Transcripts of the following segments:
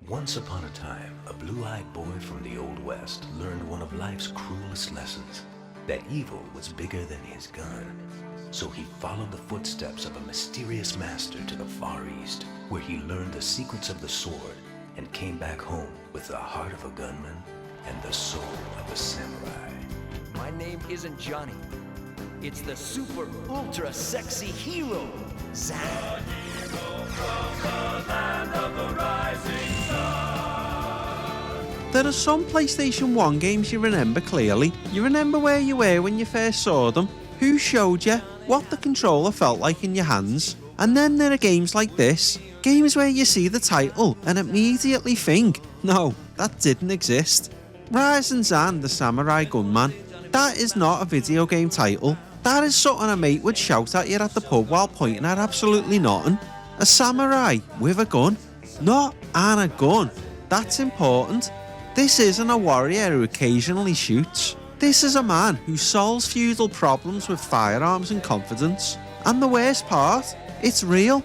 Once upon a time, a blue-eyed boy from the Old West learned one of life's cruelest lessons, that evil was bigger than his gun. So he followed the footsteps of a mysterious master to the Far East, where he learned the secrets of the sword and came back home with the heart of a gunman and the soul of a samurai. My name isn't Johnny. It's the super ultra sexy hero, Zan. There are some PlayStation 1 games you remember clearly. You remember where you were when you first saw them, who showed you, what the controller felt like in your hands. And then there are games like this, games where you see the title and immediately think, no, that didn't exist. Rise and Zan, the Samurai Gunman. That is not a video game title. That is something a mate would shout at you at the pub while pointing at absolutely nothing. A samurai with a gun. Not and a gun. That's important. This isn't a warrior who occasionally shoots. This is a man who solves feudal problems with firearms and confidence. And the worst part, it's real.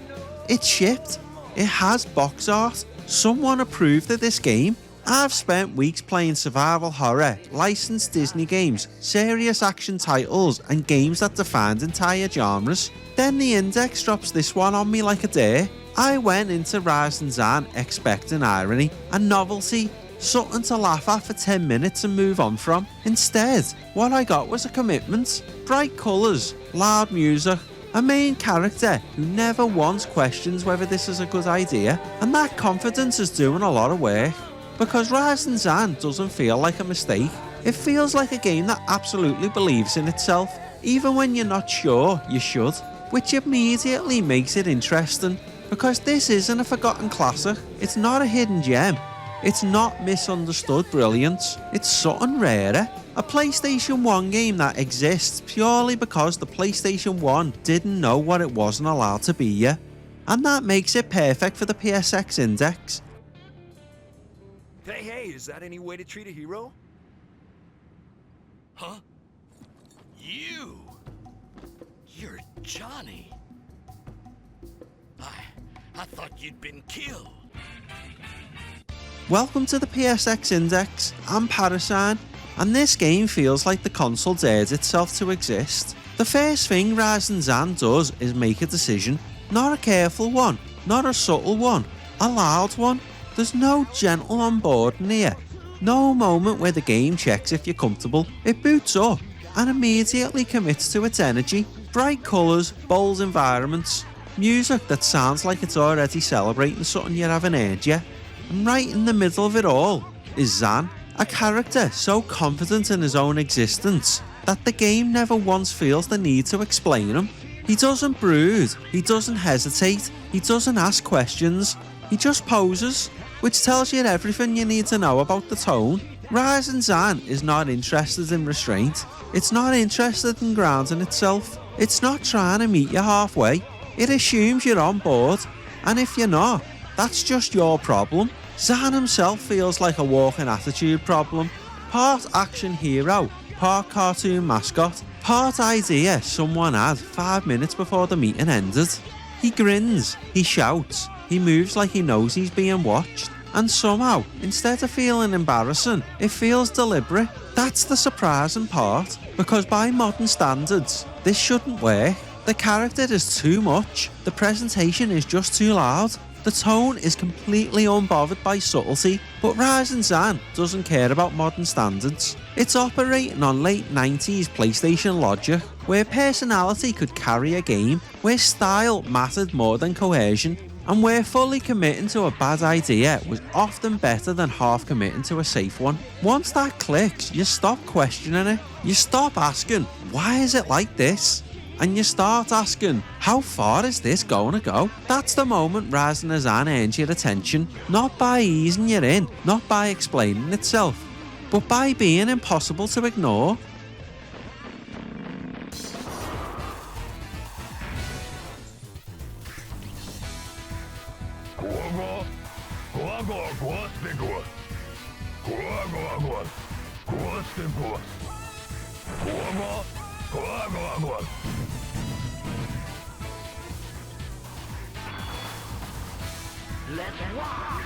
It's shipped. It has box art. Someone approved of this game. I've spent weeks playing survival horror, licensed Disney games, serious action titles, and games that defined entire genres. Then the index drops this one on me like a dare. I went into Rise and Zan expecting irony and novelty, something to laugh at for 10 minutes and move on from. Instead, what I got was a commitment, bright colours, loud music, a main character who never once questions whether this is a good idea, and that confidence is doing a lot of work. Because Rise and Zan doesn't feel like a mistake. It feels like a game that absolutely believes in itself, even when you're not sure you should, which immediately makes it interesting, because this isn't a forgotten classic, it's not a hidden gem, it's not misunderstood brilliance, it's something rarer, a PlayStation 1 game that exists purely because the PlayStation 1 didn't know what it wasn't allowed to be yet, and that makes it perfect for the PSX index. Hey, is that any way to treat a hero? Huh? You're Johnny. I thought you'd been killed. Welcome to the PSX Index, I'm Parasine, and this game feels like the console dared itself to exist. The first thing Rise and Zan does is make a decision, not a careful one, not a subtle one, a loud one. There's no gentle onboarding here, no moment where the game checks if you're comfortable. It boots up and immediately commits to its energy, bright colours, bold environments, music that sounds like it's already celebrating something you haven't heard yet. And right in the middle of it all is Zan, a character so confident in his own existence that the game never once feels the need to explain him. He doesn't brood, he doesn't hesitate, he doesn't ask questions, he just poses, which tells you everything you need to know about the tone. Rise and Zan is not interested in restraint, it's not interested in grounding itself, it's not trying to meet you halfway, it assumes you're on board, and if you're not, that's just your problem. Zan himself feels like a walking attitude problem, part action hero, part cartoon mascot, part idea someone had 5 minutes before the meeting ended. He grins, he shouts, he moves like he knows he's being watched, and somehow, instead of feeling embarrassing, it feels deliberate. That's the surprising part, because by modern standards, this shouldn't work. The character is too much, the presentation is just too loud, the tone is completely unbothered by subtlety, but Rise and Zan doesn't care about modern standards. It's operating on late 90s PlayStation logic, where personality could carry a game, where style mattered more than cohesion, and where fully committing to a bad idea was often better than half committing to a safe one. Once that clicks, you stop questioning it. You stop asking, why is it like this? And you start asking, how far is this going to go? That's the moment Rise and Zan earns your attention, not by easing you in, not by explaining itself, but by being impossible to ignore. Let's rock!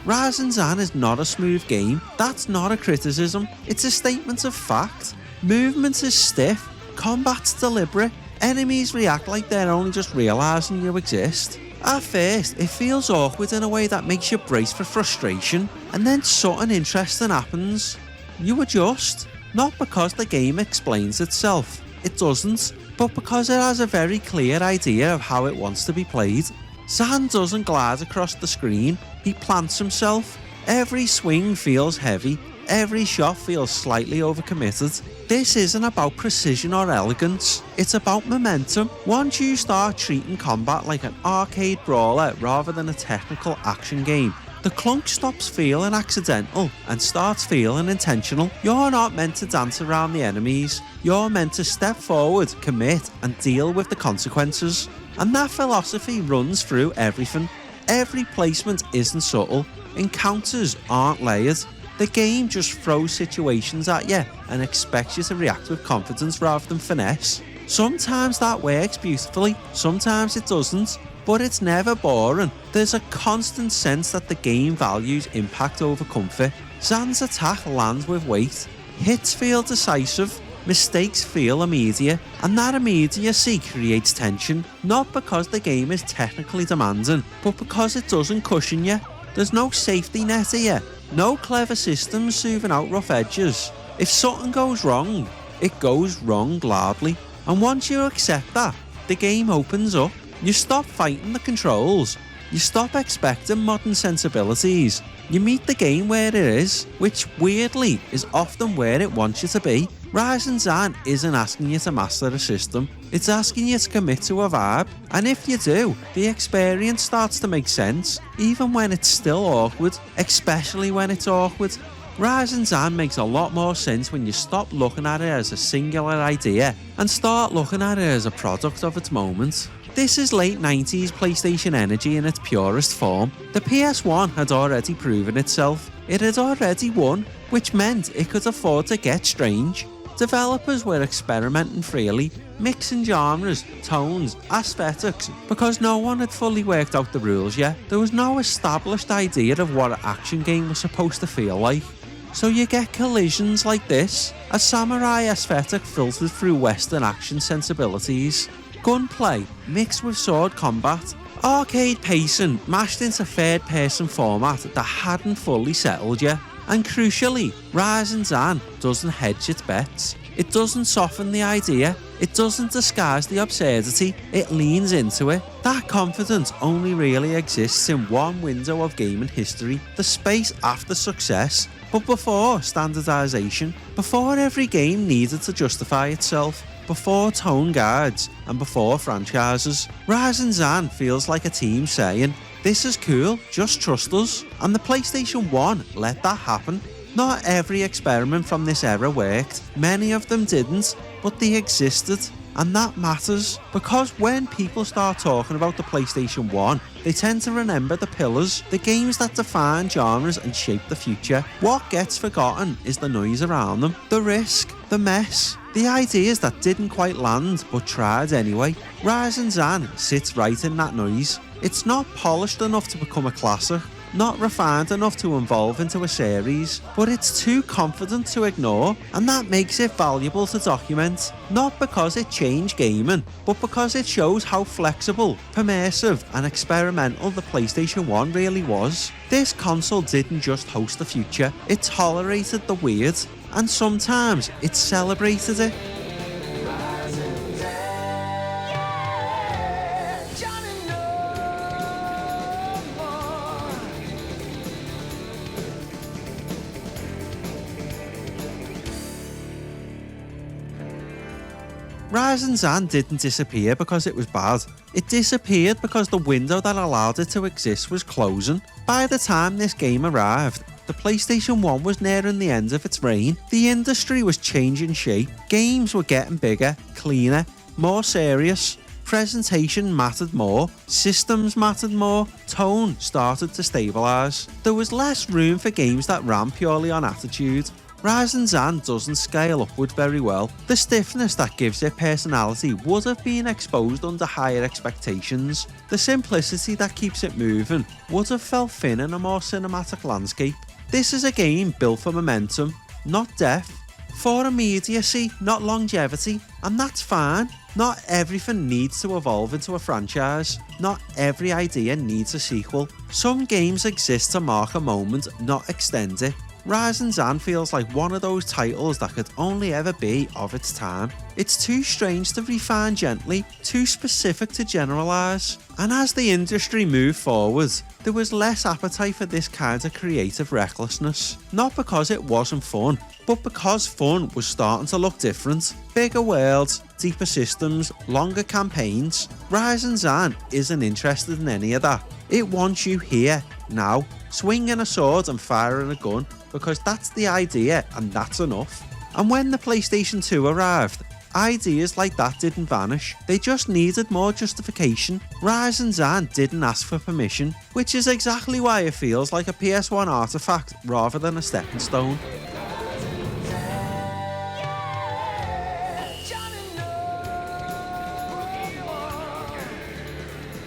Rising Zan is not a smooth game. That's not a criticism, it's a statement of fact. Movement is stiff, combat's deliberate, enemies react like they're only just realising you exist. At first, it feels awkward in a way that makes you brace for frustration, and then something interesting happens. You adjust, not because the game explains itself, it doesn't, but because it has a very clear idea of how it wants to be played. Zan doesn't glide across the screen, he plants himself. Every swing feels heavy, every shot feels slightly overcommitted. This isn't about precision or elegance, it's about momentum. Once you start treating combat like an arcade brawler rather than a technical action game, the clunk stops feeling accidental and starts feeling intentional. You're not meant to dance around the enemies, you're meant to step forward, commit and deal with the consequences. And that philosophy runs through everything. Every placement isn't subtle, encounters aren't layered. The game just throws situations at you and expects you to react with confidence rather than finesse. Sometimes that works beautifully, sometimes it doesn't, but it's never boring. There's a constant sense that the game values impact over comfort. Zan's attack lands with weight, hits feel decisive, mistakes feel immediate, and that immediacy creates tension, not because the game is technically demanding, but because it doesn't cushion you. There's no safety net here, no clever systems smoothing out rough edges. If something goes wrong, it goes wrong loudly. And once you accept that, the game opens up. You stop fighting the controls. You stop expecting modern sensibilities. You meet the game where it is, which weirdly is often where it wants you to be. Rising Zan isn't asking you to master a system, it's asking you to commit to a vibe. And if you do, the experience starts to make sense, even when it's still awkward, especially when it's awkward. Rising Zan makes a lot more sense when you stop looking at it as a singular idea and start looking at it as a product of its moment. This is late 90s PlayStation energy in its purest form. The PS1 had already proven itself. It had already won, which meant it could afford to get strange. Developers were experimenting freely, mixing genres, tones, aesthetics, because no one had fully worked out the rules yet. There was no established idea of what an action game was supposed to feel like. So you get collisions like this, a samurai aesthetic filtered through Western action sensibilities. Gunplay mixed with sword combat, arcade pacing mashed into third-person format that hadn't fully settled yet. And crucially, Rising Zan doesn't hedge its bets. It doesn't soften the idea, it doesn't disguise the absurdity, it leans into it. That confidence only really exists in one window of gaming history, the space after success, but before standardisation, before every game needed to justify itself, before tone guides, and before franchises. Rising Zan feels like a team saying, "This is cool, just trust us." And the PlayStation 1 let that happen. Not every experiment from this era worked, many of them didn't, but they existed. And that matters, because when people start talking about the PlayStation 1, they tend to remember the pillars, the games that define genres and shape the future. What gets forgotten is the noise around them, the risk, the mess, the ideas that didn't quite land but tried anyway. Rising Zan sits right in that noise. It's not polished enough to become a classic, not refined enough to evolve into a series, but it's too confident to ignore, and that makes it valuable to document, not because it changed gaming, but because it shows how flexible, immersive and experimental the PlayStation 1 really was. This console didn't just host the future, it tolerated the weird, and sometimes it celebrated it. Rising Zan didn't disappear because it was bad. It disappeared because the window that allowed it to exist was closing. By the time this game arrived, the PlayStation 1 was nearing the end of its reign. The industry was changing shape. Games were getting bigger, cleaner, more serious. Presentation mattered more, systems mattered more, tone started to stabilise. There was less room for games that ran purely on attitude. Rising Zan doesn't scale upward very well. The stiffness that gives it personality would have been exposed under higher expectations. The simplicity that keeps it moving would have felt thin in a more cinematic landscape. This is a game built for momentum, not depth, for immediacy, not longevity, and that's fine. Not everything needs to evolve into a franchise. Not every idea needs a sequel. Some games exist to mark a moment, not extend it. Rising Zan feels like one of those titles that could only ever be of its time. It's too strange to refine gently, too specific to generalise. And as the industry moved forward, there was less appetite for this kind of creative recklessness. Not because it wasn't fun, but because fun was starting to look different. Bigger worlds, deeper systems, longer campaigns. Rising Zan isn't interested in any of that. It wants you here, now, swinging a sword and firing a gun, because that's the idea and that's enough. And when the PlayStation 2 arrived, ideas like that didn't vanish, they just needed more justification. Rising Zan didn't ask for permission, which is exactly why it feels like a PS1 artifact rather than a stepping stone.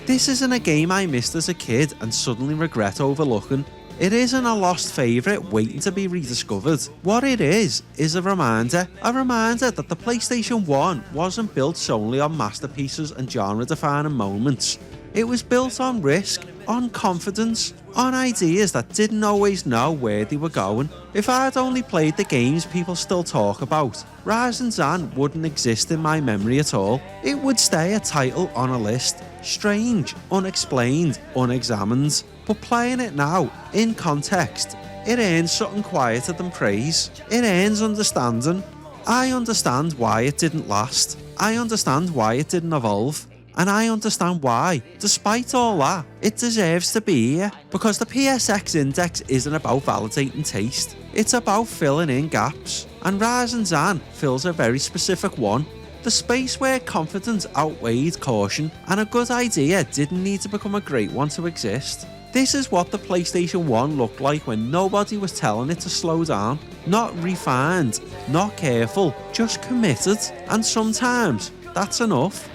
This isn't a game I missed as a kid and suddenly regret overlooking. It isn't a lost favourite waiting to be rediscovered. What it is a reminder that the PlayStation 1 wasn't built solely on masterpieces and genre-defining moments. It was built on risk, on confidence, on ideas that didn't always know where they were going. If I'd only played the games people still talk about, Rising Zan wouldn't exist in my memory at all. It would stay a title on a list, strange, unexplained, unexamined. But playing it now, in context, it earns something quieter than praise. It earns understanding. I understand why it didn't last. I understand why it didn't evolve. And I understand why, despite all that, it deserves to be here. Because the PSX index isn't about validating taste. It's about filling in gaps. And Rising Zan fills a very specific one. The space where confidence outweighed caution and a good idea didn't need to become a great one to exist. This is what the PlayStation 1 looked like when nobody was telling it to slow down. Not refined, not careful, just committed. And sometimes that's enough.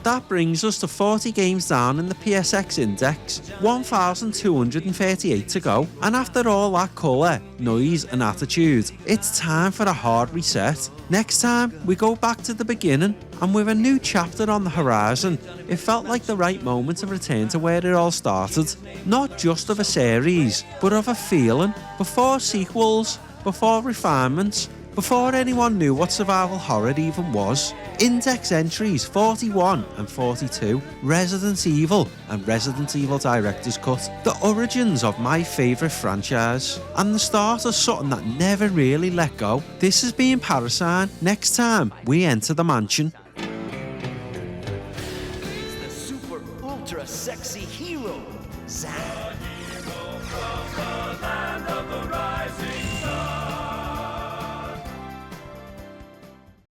That brings us to 40 games down in the PSX index, 1,238 to go, and after all that colour, noise and attitude, it's time for a hard reset. Next time, we go back to the beginning, and with a new chapter on the horizon, it felt like the right moment to return to where it all started. Not just of a series, but of a feeling, before sequels, before refinements, before anyone knew what survival horror even was. Index entries 41 and 42, Resident Evil and Resident Evil Director's Cut, the origins of my favourite franchise, and the start of something that never really let go. This has been Parasine. Next time, we enter the mansion. It's the super ultra sexy